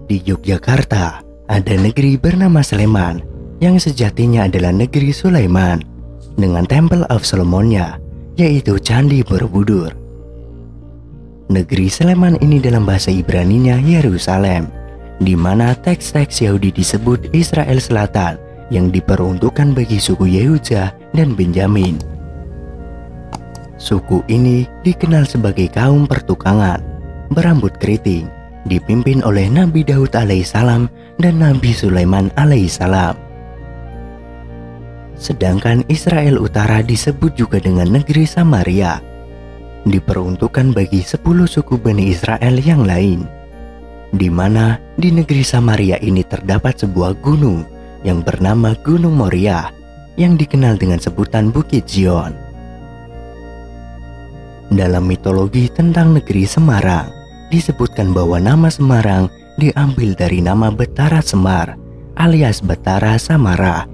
Di Yogyakarta ada negeri bernama Sleman yang sejatinya adalah negeri Sulaiman dengan Temple of Solomonnya, yaitu Candi Borobudur. Negeri Sleman ini dalam bahasa Ibraninya Yerusalem, di mana teks-teks Yahudi disebut Israel Selatan yang diperuntukkan bagi suku Yehuda dan Benyamin. Suku ini dikenal sebagai kaum pertukangan, berambut keriting, dipimpin oleh Nabi Daud alaihissalam dan Nabi Sulaiman alaihissalam. Sedangkan Israel Utara disebut juga dengan negeri Samaria, diperuntukkan bagi 10 suku Bani Israel yang lain, di mana di negeri Samaria ini terdapat sebuah gunung yang bernama Gunung Moria yang dikenal dengan sebutan Bukit Zion. Dalam mitologi tentang negeri Semarang, disebutkan bahwa nama Semarang diambil dari nama Betara Semar alias Betara Samara.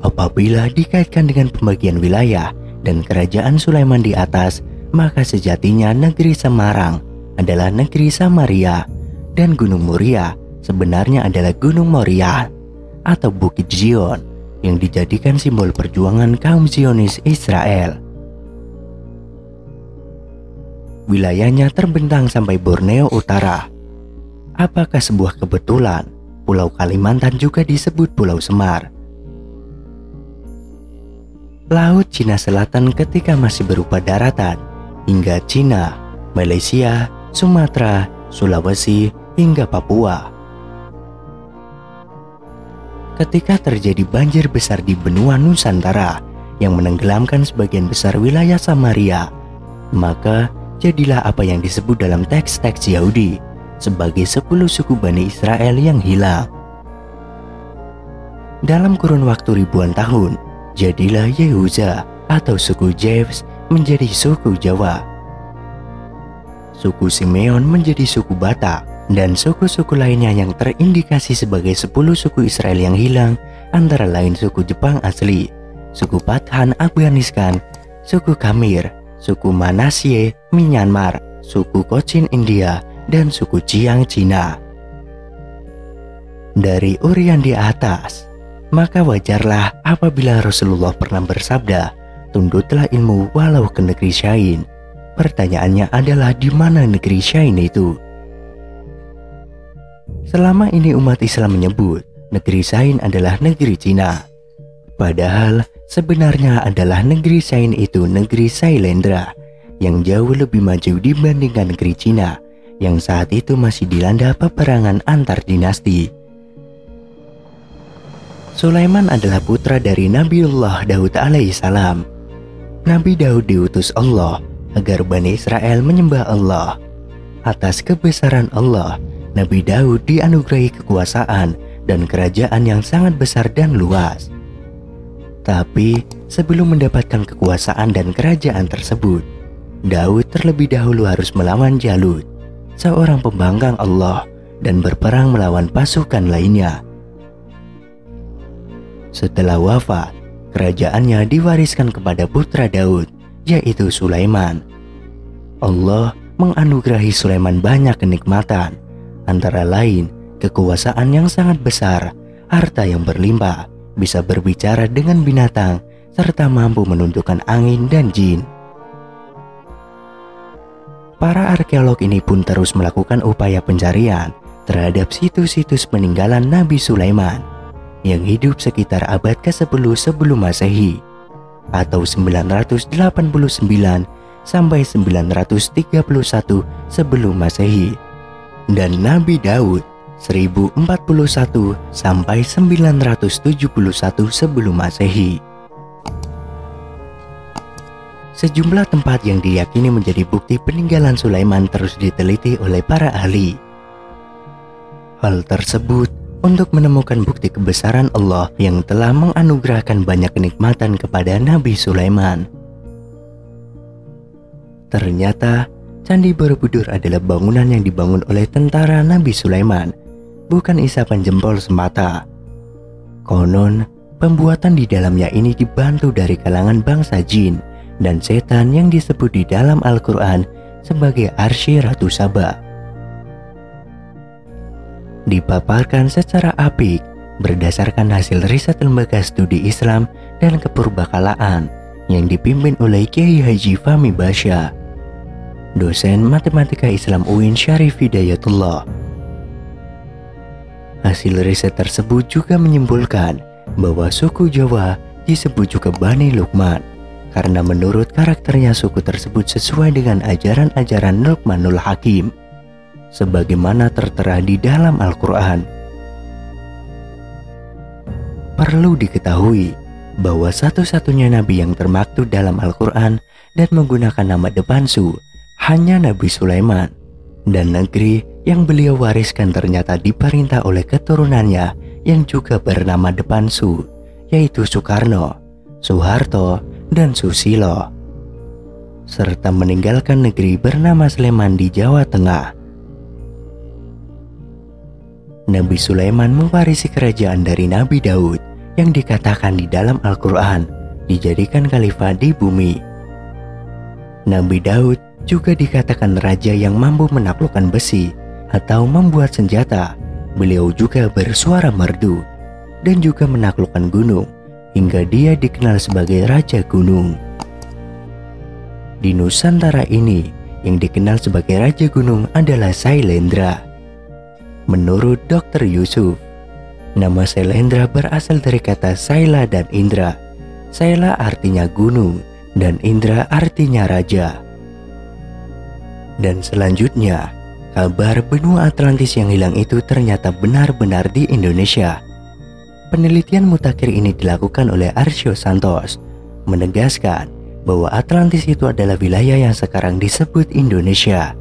Apabila dikaitkan dengan pembagian wilayah dan kerajaan Sulaiman di atas, maka sejatinya negeri Semarang adalah negeri Samaria dan Gunung Moria sebenarnya adalah Gunung Moria atau Bukit Zion yang dijadikan simbol perjuangan kaum Zionis Israel. Wilayahnya terbentang sampai Borneo Utara. Apakah sebuah kebetulan Pulau Kalimantan juga disebut Pulau Semar? Laut Cina Selatan ketika masih berupa daratan hingga Cina, Malaysia, Sumatera, Sulawesi, hingga Papua. Ketika terjadi banjir besar di benua Nusantara yang menenggelamkan sebagian besar wilayah Samaria, maka jadilah apa yang disebut dalam teks-teks Yahudi sebagai 10 suku Bani Israel yang hilang. Dalam kurun waktu ribuan tahun, jadilah Yehuda atau suku Jews menjadi suku Jawa. Suku Simeon menjadi suku Batak, dan suku-suku lainnya yang terindikasi sebagai 10 suku Israel yang hilang antara lain suku Jepang asli, suku Pathan Afghanistan, suku Khmer, suku Manasye Myanmar, suku Cochin India, dan suku Chiang Cina. Dari uraian di atas, maka wajarlah apabila Rasulullah pernah bersabda, "Tuntutlah ilmu walau ke negeri Syain." Pertanyaannya adalah di mana negeri Syain itu? Selama ini umat Islam menyebut negeri Syain adalah negeri Cina. Padahal sebenarnya adalah negeri Syain itu negeri Sailendra yang jauh lebih maju dibandingkan negeri Cina yang saat itu masih dilanda peperangan antar dinasti. Sulaiman adalah putra dari Nabiullah Daud alaihissalam. Nabi Daud diutus Allah agar Bani Israel menyembah Allah. Atas kebesaran Allah, Nabi Daud dianugerahi kekuasaan dan kerajaan yang sangat besar dan luas. Tapi sebelum mendapatkan kekuasaan dan kerajaan tersebut, Daud terlebih dahulu harus melawan Jalut, seorang pembangkang Allah, dan berperang melawan pasukan lainnya. Setelah wafat, kerajaannya diwariskan kepada putra Daud, yaitu Sulaiman. Allah menganugerahi Sulaiman banyak kenikmatan, antara lain kekuasaan yang sangat besar, harta yang berlimpah, bisa berbicara dengan binatang, serta mampu menundukkan angin dan jin. Para arkeolog ini pun terus melakukan upaya pencarian terhadap situs-situs peninggalan Nabi Sulaiman yang hidup sekitar abad ke-10 sebelum Masehi atau 989 sampai 931 sebelum Masehi, dan Nabi Daud 1041 sampai 971 sebelum Masehi. Sejumlah tempat yang diyakini menjadi bukti peninggalan Sulaiman terus diteliti oleh para ahli. Hal tersebut untuk menemukan bukti kebesaran Allah yang telah menganugerahkan banyak kenikmatan kepada Nabi Sulaiman. Ternyata Candi Borobudur adalah bangunan yang dibangun oleh tentara Nabi Sulaiman, bukan isapan jempol semata. Konon, pembuatan di dalamnya ini dibantu dari kalangan bangsa jin dan setan yang disebut di dalam Al-Quran sebagai Arsy Ratu Saba. dipaparkan secara apik berdasarkan hasil riset Lembaga Studi Islam dan Kepurbakalaan yang dipimpin oleh Kiai Haji Fahmi Basya, dosen Matematika Islam UIN Syarif Hidayatullah. Hasil riset tersebut juga menyimpulkan bahwa suku Jawa disebut juga Bani Luqman karena menurut karakternya suku tersebut sesuai dengan ajaran-ajaran Luqmanul Hakim sebagaimana tertera di dalam Al-Quran. Perlu diketahui bahwa satu-satunya nabi yang termaktub dalam Al-Quran dan menggunakan nama Depansu hanya Nabi Sulaiman, dan negeri yang beliau wariskan ternyata diperintah oleh keturunannya yang juga bernama Depansu, yaitu Soekarno, Soeharto, dan Susilo, serta meninggalkan negeri bernama Sleman di Jawa Tengah. Nabi Sulaiman mewarisi kerajaan dari Nabi Daud yang dikatakan di dalam Al-Quran dijadikan khalifah di bumi. Nabi Daud juga dikatakan raja yang mampu menaklukkan besi atau membuat senjata. Beliau juga bersuara merdu dan juga menaklukkan gunung hingga dia dikenal sebagai Raja Gunung. Di Nusantara ini yang dikenal sebagai Raja Gunung adalah Sailendra. Menurut Dr. Yusuf, nama Sailendra berasal dari kata Saila dan Indra. Saila artinya gunung dan Indra artinya raja. Dan selanjutnya, kabar benua Atlantis yang hilang itu ternyata benar-benar di Indonesia. Penelitian mutakhir ini dilakukan oleh Arsio Santos, menegaskan bahwa Atlantis itu adalah wilayah yang sekarang disebut Indonesia.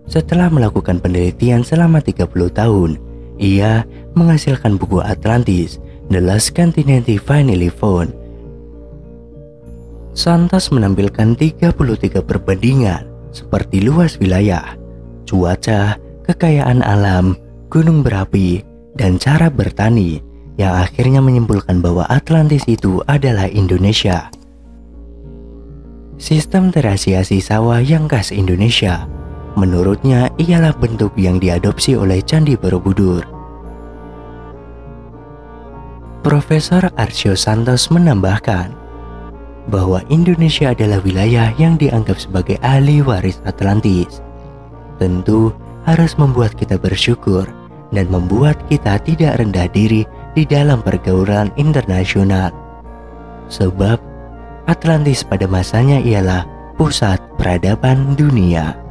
Setelah melakukan penelitian selama 30 tahun, ia menghasilkan buku Atlantis, The Last Continent Finally Found. Santos menampilkan 33 perbandingan seperti luas wilayah, cuaca, kekayaan alam, gunung berapi, dan cara bertani yang akhirnya menyimpulkan bahwa Atlantis itu adalah Indonesia. Sistem terasiasi sawah yang khas Indonesia menurutnya ialah bentuk yang diadopsi oleh Candi Borobudur. Profesor Arsio Santos menambahkan bahwa Indonesia adalah wilayah yang dianggap sebagai ahli waris Atlantis. Tentu harus membuat kita bersyukur dan membuat kita tidak rendah diri di dalam pergaulan internasional. Sebab Atlantis pada masanya ialah pusat peradaban dunia.